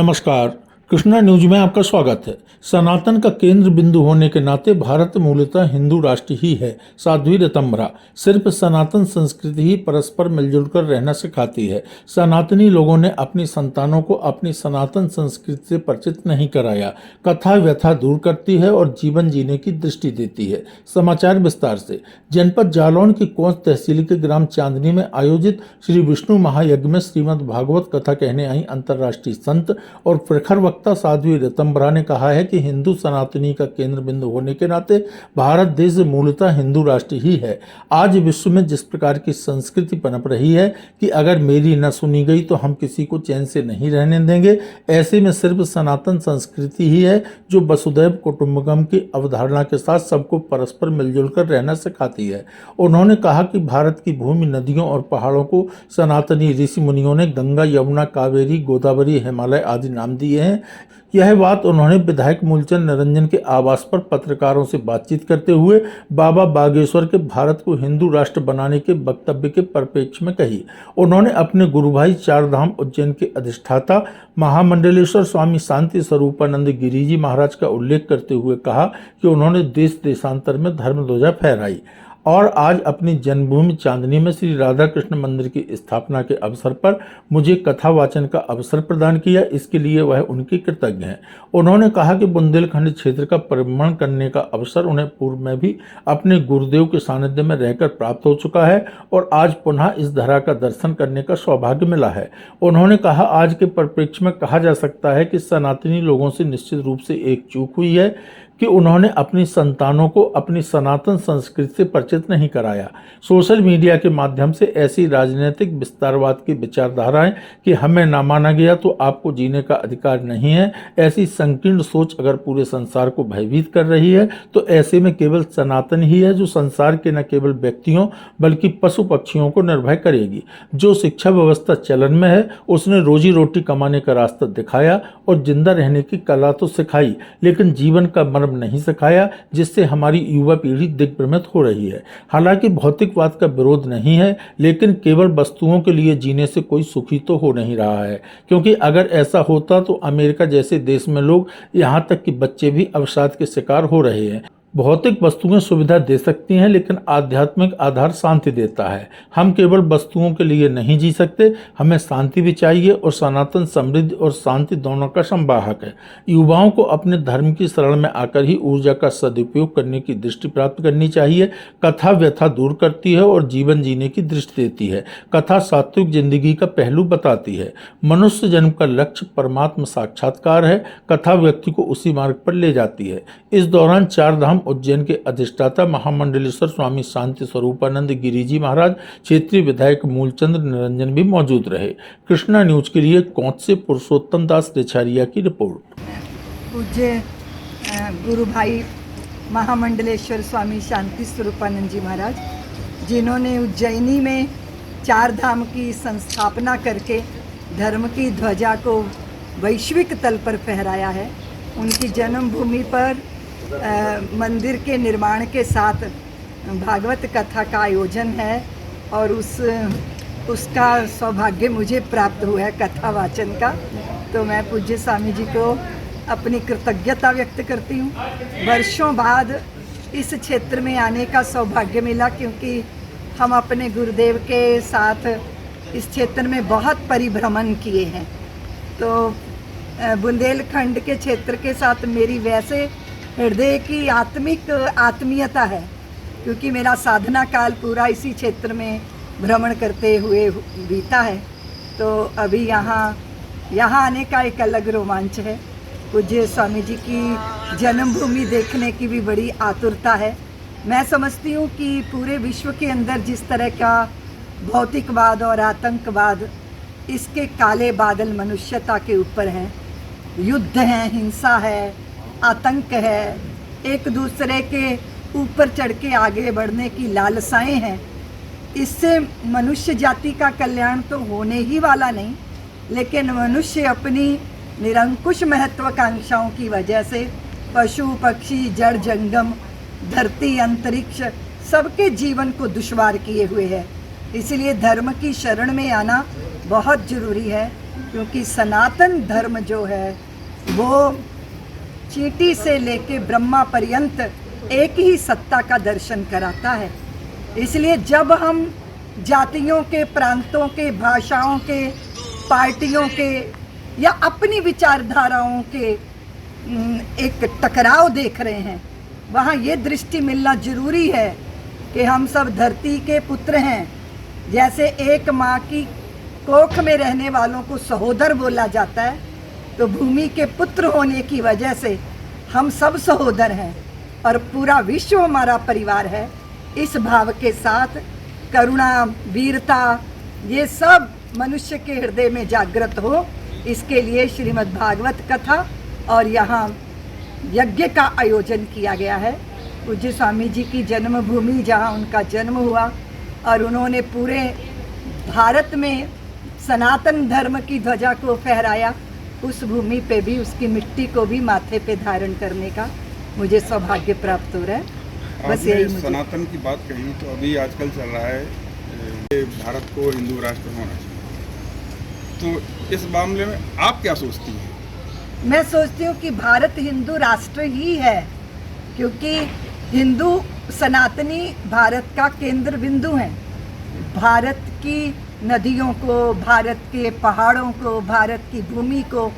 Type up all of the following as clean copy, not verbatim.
नमस्कार। कृष्णा न्यूज में आपका स्वागत है। सनातन का केंद्र बिंदु होने के नाते भारत मूलतः हिंदू राष्ट्र ही है। साध्वी ऋतंभरा। सिर्फ सनातन संस्कृति ही परस्पर मिलजुल कर रहना सिखाती है। सनातनी लोगों ने अपनी संतानों को अपनी सनातन संस्कृति से परिचित नहीं कराया। कथा व्यथा दूर करती है और जीवन जीने की दृष्टि देती है। समाचार विस्तार से। जनपद जालौन की कोंच तहसील के ग्राम चांदनी में आयोजित श्री विष्णु महायज्ञ में श्रीमद् भागवत कथा कहने आई अंतर्राष्ट्रीय संत और प्रखर वक्ता साध्वी ऋतंभरा ने कहा है कि हिंदू सनातनी का केंद्र बिंदु होने के नाते भारत देश मूलतः हिंदू राष्ट्र ही है। आज विश्व में जिस प्रकार की संस्कृति पनप रही है कि अगर मेरी न सुनी गई तो हम किसी को चैन से नहीं रहने देंगे, ऐसे में सिर्फ सनातन संस्कृति ही है जो वसुधैव कुटुंबकम की अवधारणा के साथ सबको परस्पर मिलजुल कर रहना सिखाती है। उन्होंने कहा कि भारत की भूमि, नदियों और पहाड़ों को सनातनी ऋषि मुनियों ने गंगा, यमुना, कावेरी, गोदावरी, हिमालय आदि नाम दिए हैं। यह बात उन्होंने विधायक मूलचंद निरंजन के आवास पर पत्रकारों से बातचीत करते हुए बाबा बागेश्वर के भारत को हिंदू राष्ट्र बनाने के वक्तव्य के परिप्रेक्ष्य में कही। उन्होंने अपने गुरु भाई चारधाम उज्जैन के अधिष्ठाता महामंडलेश्वर स्वामी शांति स्वरूपानंद गिरि जी महाराज का उल्लेख करते हुए कहा कि उन्होंने देश देशांतर में धर्म ध्वजा फहराई और आज अपनी जन्मभूमि चांदनी में श्री राधा कृष्ण मंदिर की स्थापना के अवसर पर मुझे कथा वाचन का अवसर प्रदान किया। इसके लिए वह उनके कृतज्ञ हैं। उन्होंने कहा कि बुंदेलखंड क्षेत्र का परिभ्रमण करने का अवसर उन्हें पूर्व में भी अपने गुरुदेव के सानिध्य में रहकर प्राप्त हो चुका है और आज पुनः इस धरा का दर्शन करने का सौभाग्य मिला है। उन्होंने कहा, आज के परिप्रेक्ष्य में कहा जा सकता है कि सनातनी लोगों से निश्चित रूप से एक चूक हुई है कि उन्होंने अपनी संतानों को अपनी सनातन संस्कृति से परिचित नहीं कराया। सोशल मीडिया के माध्यम से ऐसी राजनीतिक विस्तारवाद की विचारधाराएं कि हमें ना माना गया तो आपको जीने का अधिकार नहीं है, ऐसी संकीर्ण सोच अगर पूरे संसार को भयभीत कर रही है तो ऐसे में केवल सनातन ही है जो संसार के न केवल व्यक्तियों बल्कि पशु पक्षियों को निर्भय करेगी। जो शिक्षा व्यवस्था चलन में है उसने रोजी रोटी कमाने का रास्ता दिखाया और जिंदा रहने की कला तो सिखाई, लेकिन जीवन का मर्म नहीं सिखाया, जिससे हमारी युवा पीढ़ी दिग्भ्रमित हो रही है। हालांकि भौतिकवाद का विरोध नहीं है, लेकिन केवल वस्तुओं के लिए जीने से कोई सुखी तो हो नहीं रहा है, क्योंकि अगर ऐसा होता तो अमेरिका जैसे देश में लोग, यहाँ तक कि बच्चे भी अवसाद के शिकार हो रहे हैं। भौतिक वस्तुएं सुविधा दे सकती हैं, लेकिन आध्यात्मिक आधार शांति देता है। हम केवल वस्तुओं के लिए नहीं जी सकते, हमें शांति भी चाहिए और सनातन समृद्धि और शांति दोनों का संवाहक है। युवाओं को अपने धर्म की शरण में आकर ही ऊर्जा का सदुपयोग करने की दृष्टि प्राप्त करनी चाहिए। कथा व्यथा दूर करती है और जीवन जीने की दृष्टि देती है। कथा सात्विक जिंदगी का पहलू बताती है। मनुष्य जन्म का लक्ष्य परमात्मा साक्षात्कार है। कथा व्यक्ति को उसी मार्ग पर ले जाती है। इस दौरान चारधाम उज्जैन के अधिष्ठाता महामंडलेश्वर स्वामी शांति स्वरूपानंद गिरि जी महाराज, क्षेत्रीय विधायक मूलचंद निरंजन भी मौजूद रहे। कृष्णा न्यूज के लिए कोंच से पुरुषोत्तम दास रेछारिया की रिपोर्ट। पूज्य गुरु भाई महामंडलेश्वर स्वामी शांति स्वरूपानंद जी महाराज, जिन्होंने उज्जैनी में चार धाम की संस्थापना करके धर्म की ध्वजा को वैश्विक तल पर फहराया है, उनकी जन्मभूमि पर मंदिर के निर्माण के साथ भागवत कथा का आयोजन है और उसका सौभाग्य मुझे प्राप्त हुआ है, कथा वाचन का। तो मैं पूज्य स्वामी जी को अपनी कृतज्ञता व्यक्त करती हूँ। वर्षों बाद इस क्षेत्र में आने का सौभाग्य मिला, क्योंकि हम अपने गुरुदेव के साथ इस क्षेत्र में बहुत परिभ्रमण किए हैं। तो बुंदेलखंड के क्षेत्र के साथ मेरी वैसे हृदय की आत्मीयता है, क्योंकि मेरा साधना काल पूरा इसी क्षेत्र में भ्रमण करते हुए बीता है। तो अभी यहाँ आने का एक अलग रोमांच है। पूज्य स्वामी जी की जन्मभूमि देखने की भी बड़ी आतुरता है। मैं समझती हूँ कि पूरे विश्व के अंदर जिस तरह का भौतिकवाद और आतंकवाद, इसके काले बादल मनुष्यता के ऊपर हैं। युद्ध है, हिंसा है, आतंक है, एक दूसरे के ऊपर चढ़ के आगे बढ़ने की लालसाएं हैं। इससे मनुष्य जाति का कल्याण तो होने ही वाला नहीं, लेकिन मनुष्य अपनी निरंकुश महत्वाकांक्षाओं की वजह से पशु पक्षी, जड़ जंगम, धरती, अंतरिक्ष सबके जीवन को दुश्वार किए हुए है। इसलिए धर्म की शरण में आना बहुत जरूरी है। क्योंकि सनातन धर्म जो है वो चींटी से लेके ब्रह्मा पर्यंत एक ही सत्ता का दर्शन कराता है। इसलिए जब हम जातियों के, प्रांतों के, भाषाओं के, पार्टियों के या अपनी विचारधाराओं के एक टकराव देख रहे हैं, वहाँ ये दृष्टि मिलना जरूरी है कि हम सब धरती के पुत्र हैं। जैसे एक माँ की कोख में रहने वालों को सहोदर बोला जाता है, तो भूमि के पुत्र होने की वजह से हम सब सहोदर हैं और पूरा विश्व हमारा परिवार है। इस भाव के साथ करुणा, वीरता, ये सब मनुष्य के हृदय में जागृत हो, इसके लिए श्रीमद् भागवत कथा और यहाँ यज्ञ का आयोजन किया गया है। पूज्य स्वामी जी की जन्मभूमि जहाँ उनका जन्म हुआ और उन्होंने पूरे भारत में सनातन धर्म की ध्वजा को फहराया, उस भूमि पे भी, उसकी मिट्टी को भी माथे पे धारण करने का मुझे सौभाग्य प्राप्त हो रहा है। बस यही मुझे सनातन की बात कही तो अभी आजकल चल रहा है कि भारत को हिंदू राष्ट्र होना चाहिए, तो इस मामले में आप क्या सोचती हैं? मैं सोचती हूँ कि भारत हिंदू राष्ट्र ही है, क्योंकि हिंदू सनातनी भारत का केंद्र बिंदु हैं। भारत की नदियों को, भारत के पहाड़ों को, भारत की भूमि को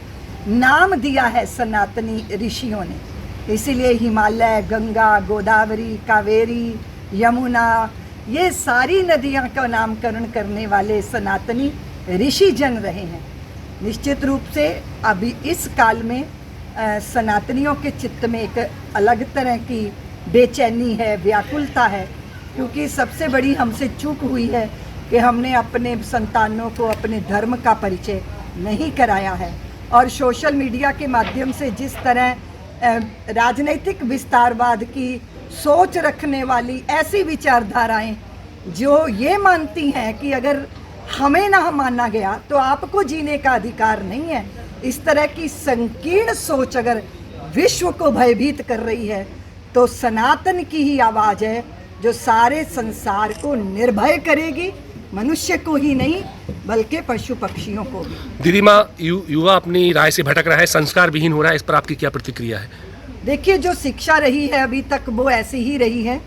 नाम दिया है सनातनी ऋषियों ने। इसीलिए हिमालय, गंगा, गोदावरी, कावेरी, यमुना, ये सारी नदियां का नामकरण करने वाले सनातनी ऋषि जन रहे हैं। निश्चित रूप से अभी इस काल में सनातनियों के चित्त में एक अलग तरह की बेचैनी है, व्याकुलता है, क्योंकि सबसे बड़ी हमसे चूक हुई है कि हमने अपने संतानों को अपने धर्म का परिचय नहीं कराया है। और सोशल मीडिया के माध्यम से जिस तरह राजनीतिक विस्तारवाद की सोच रखने वाली ऐसी विचारधाराएं जो ये मानती हैं कि अगर हमें ना माना गया तो आपको जीने का अधिकार नहीं है, इस तरह की संकीर्ण सोच अगर विश्व को भयभीत कर रही है, तो सनातन की ही आवाज़ है जो सारे संसार को निर्भय करेगी, मनुष्य को ही नहीं बल्कि पशु पक्षियों को भी। दीदी माँ, युवा अपनी राय से भटक रहा है, संस्कार विहीन हो रहा है, इस पर आपकी क्या प्रतिक्रिया है? देखिए, जो शिक्षा रही है अभी तक वो ऐसी ही रही है,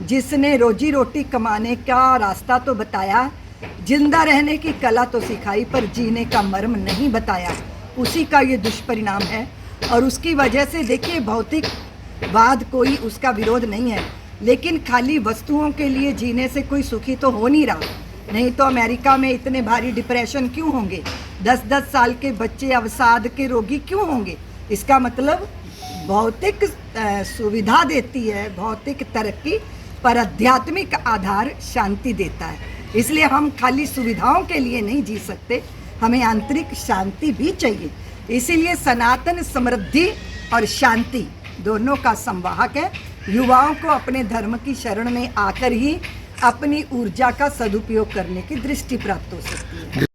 जिसने रोजी रोटी कमाने का रास्ता तो बताया, जिंदा रहने की कला तो सिखाई, पर जीने का मर्म नहीं बताया, उसी का ये दुष्परिणाम है। और उसकी वजह से देखिए, भौतिकवाद कोई उसका विरोध नहीं है, लेकिन खाली वस्तुओं के लिए जीने से कोई सुखी तो हो नहीं रहा। नहीं तो अमेरिका में इतने भारी डिप्रेशन क्यों होंगे, 10-10 साल के बच्चे अवसाद के रोगी क्यों होंगे? इसका मतलब भौतिक सुविधा देती है, भौतिक तरक्की, पर आध्यात्मिक आधार शांति देता है। इसलिए हम खाली सुविधाओं के लिए नहीं जी सकते, हमें आंतरिक शांति भी चाहिए। इसीलिए सनातन समृद्धि और शांति दोनों का संवाहक है। युवाओं को अपने धर्म की शरण में आकर ही अपनी ऊर्जा का सदुपयोग करने की दृष्टि प्राप्त हो सकती है।